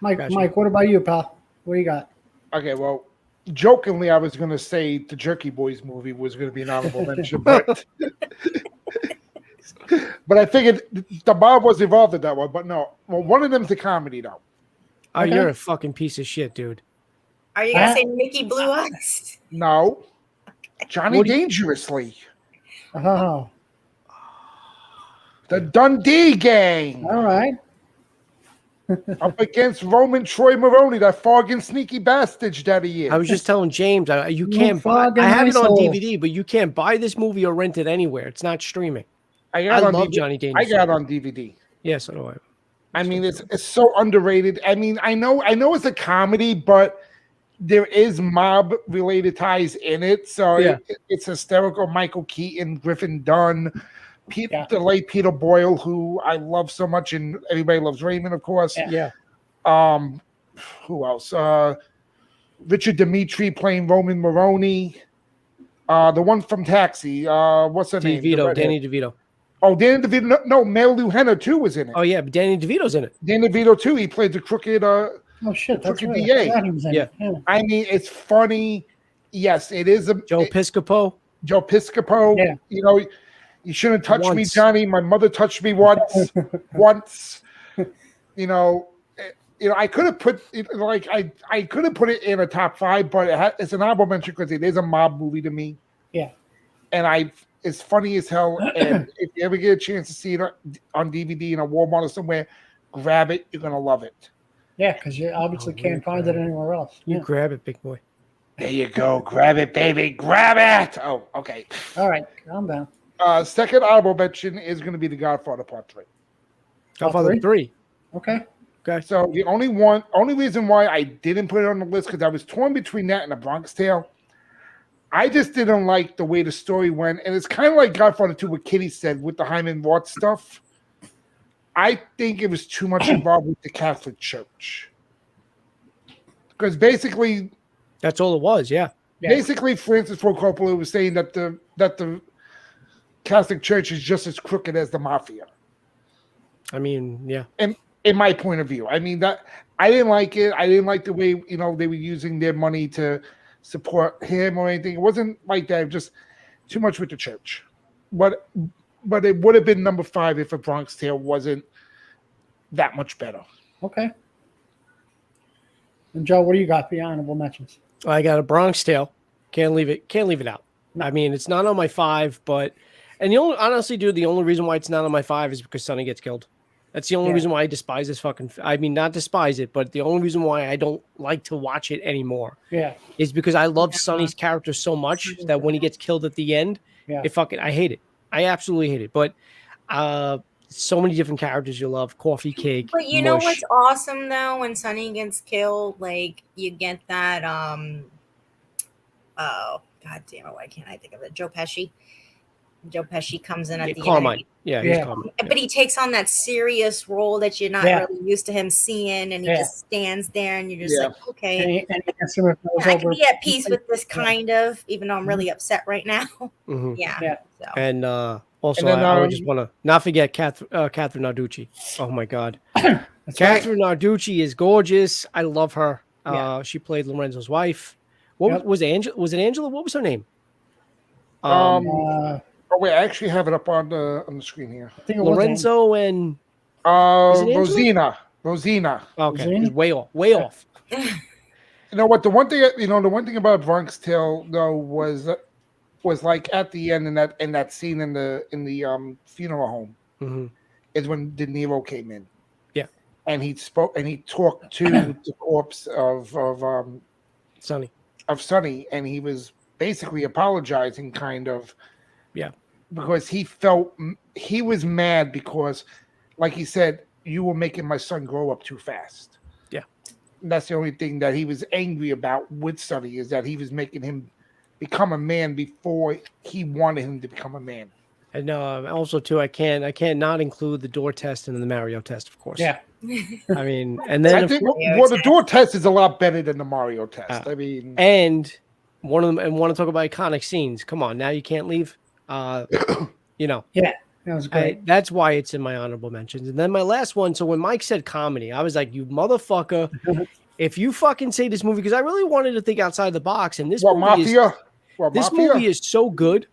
Mike, Gotcha. Mike, what about you, pal? What do you got? Okay, well, jokingly, I was going to say the Jerky Boys movie was going to be an honorable mention, but but I figured the mob was involved in that one. But no, well, one of them's a comedy though. Oh, Okay. you're a fucking piece of shit, dude. Are you gonna say Mickey Blue Eyes? No, Johnny What do you- Dangerously, Oh, the Dundee Gang. all right. Up against Roman Troy Maroney, that fogging sneaky bastard that he is. I was just telling James, you can't buy. fucking I have it on asshole. DVD, but you can't buy this movie or rent it anywhere. It's not streaming. I love DVD. Johnny I Dangerfield. got it on DVD. Yes, so do I. I mean, it's so underrated. I mean, I know it's a comedy, but there is mob related ties in it, so Yeah. it's hysterical. Michael Keaton, Griffin Dunn, Yeah. the late Peter Boyle, who I love so much, and Everybody Loves Raymond, of course. Yeah. Who else? Richard Dimitri playing Roman Maroney. The one from Taxi. What's her name? DeVito, Danny DeVito. Oh, Danny DeVito. No, Marilu Henner too was in it. Oh yeah, but Danny DeVito's in it. Danny DeVito too. He played the crooked. Oh shit, that's Crooked right. DA. I forgot he was in it. Yeah. I mean, it's funny. Yes, it is. Joe Piscopo. Joe Piscopo. Yeah. You know, you shouldn't touch me, Once. Johnny. My mother touched me once. once. You know, I could have put it like I could have put it in a top 5, but it's an honorable mention because it is a mob movie to me. Yeah. And it's funny as hell. And if you ever get a chance to see it on DVD in a Walmart or somewhere, grab it. You're gonna love it. Yeah, because you obviously can't find it anywhere else. You Yeah. grab it, big boy. There you go. Grab it, baby. Grab it. Oh, okay. All right, calm down. Second honorable mention is going to be The Godfather Part 3. Godfather 3. Okay. Okay. So the only reason why I didn't put it on the list because I was torn between that and The Bronx Tale. I just didn't like the way the story went, and it's kind of like Godfather 2, what Kitty said with the Hyman Roth stuff. I think it was too much involved with the Catholic Church because basically, That's all it was. Yeah. basically Francis Ford Coppola was saying that the Catholic Church is just as crooked as the Mafia. I mean, yeah. And in my point of view, I mean that I didn't like it. I didn't like the way they were using their money to support him or anything. It wasn't like that. Just too much with the church. But it would have been number 5 if A Bronx Tale wasn't that much better. Okay. And Joe, what do you got for your honorable mentions? I got A Bronx Tale. Can't leave it out. I mean, it's not on my 5, but the only reason why it's not on my 5 is because Sonny gets killed. That's the only reason why I despise this not despise it, but the only reason why I don't like to watch it anymore. Yeah. Is because I love Sonny's character so much that when he gets killed at the end, I hate it. I absolutely hate it. But so many different characters you love. Coffee Cake. But you know what's awesome though, when Sonny gets killed, like you get that oh god damn it, why can't I think of it? Joe Pesci comes in at the Carmine. end. He's Carmine. But he takes on that serious role that you're not really used to him seeing, and he just stands there, and you're just like, okay, I can be at peace with this kind of, even though I'm really upset right now. Mm-hmm. Yeah. So. And also, I would just want to not forget Catherine Narducci. Oh my God, Catherine Narducci is gorgeous. I love her. She played Lorenzo's wife. What was Angela? Was it Angela? What was her name? Oh wait, I actually have it up on the screen here. I think it Lorenzo and Rosina. Okay, it's way off. You know what? The one thing about Bronx Tale though was like at the end in that scene in the funeral home is when De Niro came in. Yeah, and he spoke and he talked to the corpse of Sonny, and he was basically apologizing, kind of. Yeah. Because he was mad because, like he said, you were making my son grow up too fast. Yeah. And that's the only thing that he was angry about with Sonny, is that he was making him become a man before he wanted him to become a man. And also too, I can't not include the door test and the Mario test, of course. Yeah. I mean, and then I think the door test is a lot better than the Mario test. I mean, and one of them, and want to talk about iconic scenes. Come on, now you can't leave. Yeah, that was great. That's why it's in my honorable mentions. And then my last one. So when Mike said comedy, I was like, "You motherfucker! If you fucking say this movie," because I really wanted to think outside the box. And this movie is so good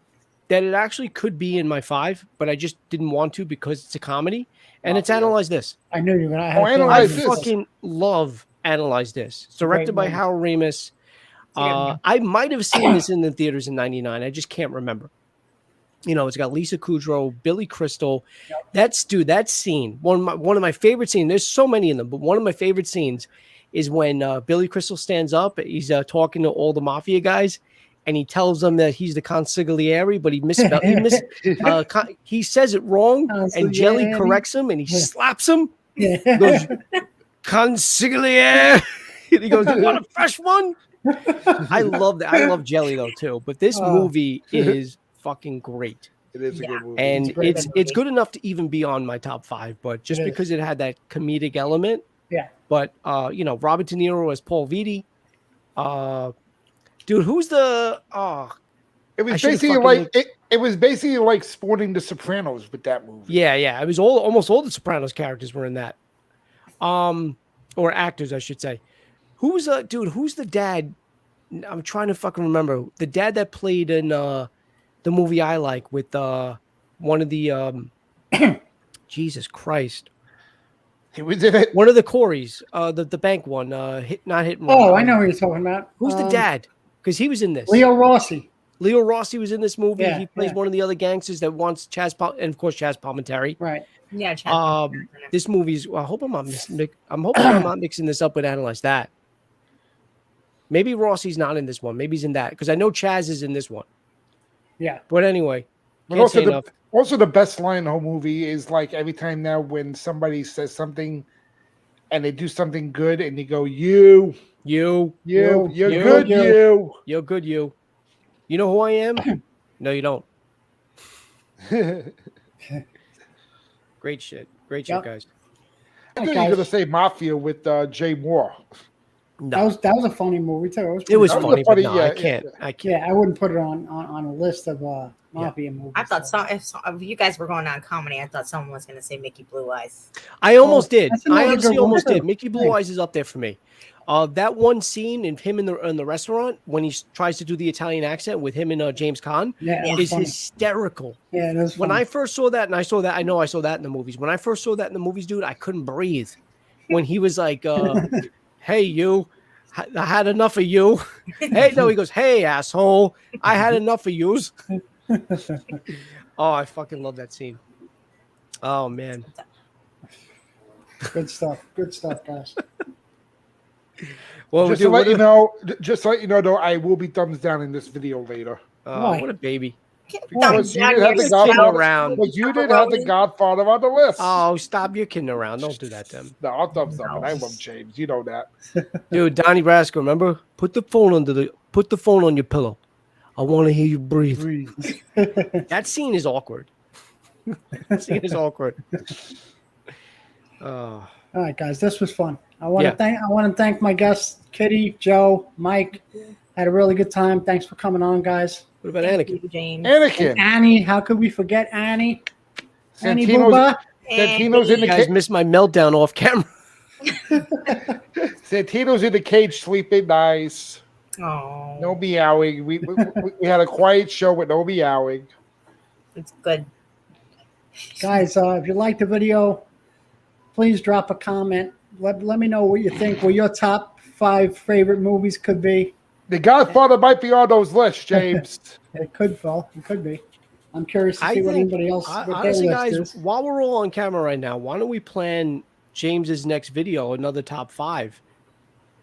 that it actually could be in my 5, but I just didn't want to because it's a comedy. And it's Analyze This. I knew you were gonna have Analyze I fucking love Analyze This. It's directed by Hal Ramis. I might have seen this in the theaters in '99. I just can't remember. You know, it's got Lisa Kudrow, Billy Crystal. Yep. That scene, one of my favorite scenes. There's so many in them, but one of my favorite scenes is when Billy Crystal stands up. He's talking to all the mafia guys, and he tells them that he's the consigliere, but he misspelled. He says it wrong, and Jelly corrects him, and he slaps him. Yeah. He goes, consigliere. And he goes, "You want a fresh one?" I love that. I love Jelly though too. But this movie is fucking great. It is a good movie. And It's it's good enough to even be on my top 5, but just because it had that comedic element. Yeah. But you know, Robert De Niro as Paul Vitti. Dude, who's the it was basically like it was basically like sporting The Sopranos with that movie. Yeah. It was almost all the Sopranos characters were in that. Or actors, I should say. Who's the dad? I'm trying to fucking remember. The dad that played in the movie I like with one of the Jesus Christ. He was in it. One of the Coreys, the bank one, not hit and run. Oh, I know who you're talking about. Who's the dad? Because he was in this. Leo Rossi. Leo Rossi was in this movie. Yeah, He plays one of the other gangsters that wants Chaz and of course Chaz Palminteri. Right. Yeah. Chad. This movie's. Well, I hope I'm not mixing this up with Analyze That. Maybe Rossi's not in this one. Maybe he's in that because I know Chaz is in this one. Yeah. But anyway, But also the best line in the whole movie is like every time now when somebody says something and they do something good and they go, you're good, you. You're good, you. You know who I am? No, you don't. Great shit. Great shit, guys. I thought you were going to say Mafia with Jay Moore. No. That was a funny movie too. It was funny, funny, but no, yeah, I can't. Yeah, I wouldn't put it on a list of Mafia movies. I thought if you guys were going on comedy, I thought someone was going to say Mickey Blue Eyes. I almost did. that's another I honestly good one, almost too. did. Mickey Blue Eyes is up there for me. That one scene in him in the restaurant when he tries to do the Italian accent with him and James Caan is funny. hysterical. Yeah, it is When funny. I first saw that, and I saw that in the movies. When I first saw that in the movies, dude, I couldn't breathe. When he was like, "Hey, you, I had enough of you." Hey, no, he goes, "Hey, asshole, I had enough of yous." Oh, I fucking love that scene. Oh man, Good stuff, guys. well, Just dude, to let you know, though, I will be thumbs down in this video later. Why? what a baby. Because you did have the kidding Godfather around. But you did have the Godfather on the list. Oh, stop your kidding around. Don't do that to him. No, I'll thumbs up. And I love James. You know that. Dude, Donnie Brasco, remember? Put the phone on your pillow. I want to hear you breathe. That scene is awkward. That scene is awkward. All right, guys, this was fun. I want to thank my guests, Kitty, Joe, Mike. Had a really good time. Thanks for coming on, guys. What about Anakin? You, James. Anakin. And Annie, how could we forget Annie? Annie Santino's, Booba. Santino's in You the guys cage. missed my meltdown off camera. Santino's in the cage sleeping nice. Oh, No meowing. We had a quiet show with no meowing. it's good. Guys, if you liked the video, please drop a comment. Let me know what you think. What your top 5 favorite movies could be. The Godfather might be on those lists, James. It could, Phil. It could be. I'm curious to see what anybody else. What their Honestly, list guys, is. while we're all on camera right now, why don't we plan James's next video, another top 5?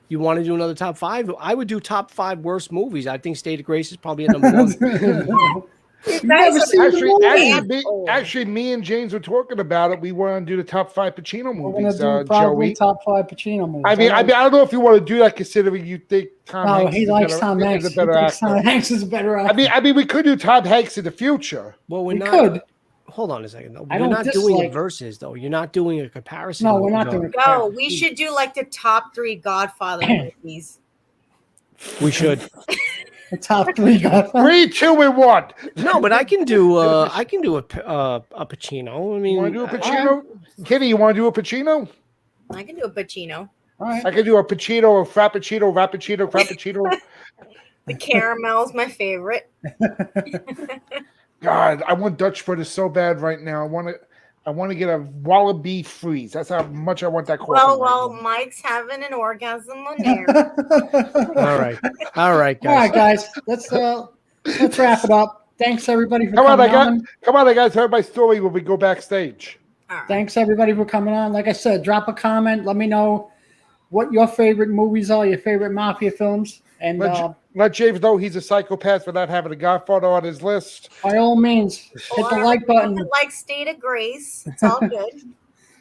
You want to do another top 5? I would do top 5 worst movies. I think State of Grace is probably a number 1. You've never seen the movie. Actually, me and James were talking about it. We want to do the top 5 Pacino We're gonna movies, do probably Joey. top 5 Pacino movies. I mean, I don't know if you want to do that, considering you think Tom No, Hanks he is likes a Tom better, Hanks. is a better He thinks actor. Tom Hanks is a better actor. I mean, we could do Tom Hanks in the future. Well, we're We not. could. Hold on a second, though. I We're don't not doing dislike- it versus, though. You're not doing a comparison. No, we're not doing it. No, we should do like the top 3 Godfather movies. We should. The top 3 Godfather. 3, 2, and 1. No, but I can do. I can do a Pacino. I mean, You want to do a Pacino? Kitty, you want to do a Pacino? I can do a Pacino. All right. I can do a Pacino, a Frappuccino, Rappuccino, Frappuccino. The caramel's my favorite. God, I want Dutch Brothers so bad right now. I want to get a Wallaby freeze. That's how much I want that coffee. Well, Mike's having an orgasm on there. all right, All right, guys. guys. Let's wrap it up. Thanks everybody for Come on, coming on. I guys heard my story when we go backstage. All right. Thanks everybody for coming on. Like I said, drop a comment. Let me know what your favorite movies are, your favorite Mafia films, and Let James know he's a psychopath for not having a Godfather on his list. by all means, hit the like button. Like State of Grace. It's all good.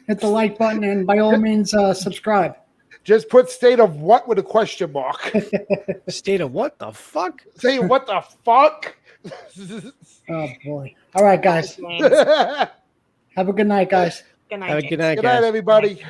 Hit the like button, and by all means, subscribe. Just put state of what with a question mark. State of what the fuck? Say what the fuck? Oh boy! All right, guys. James. Have a good night, guys. Good night, Have a James. good night, Good guys. night, everybody.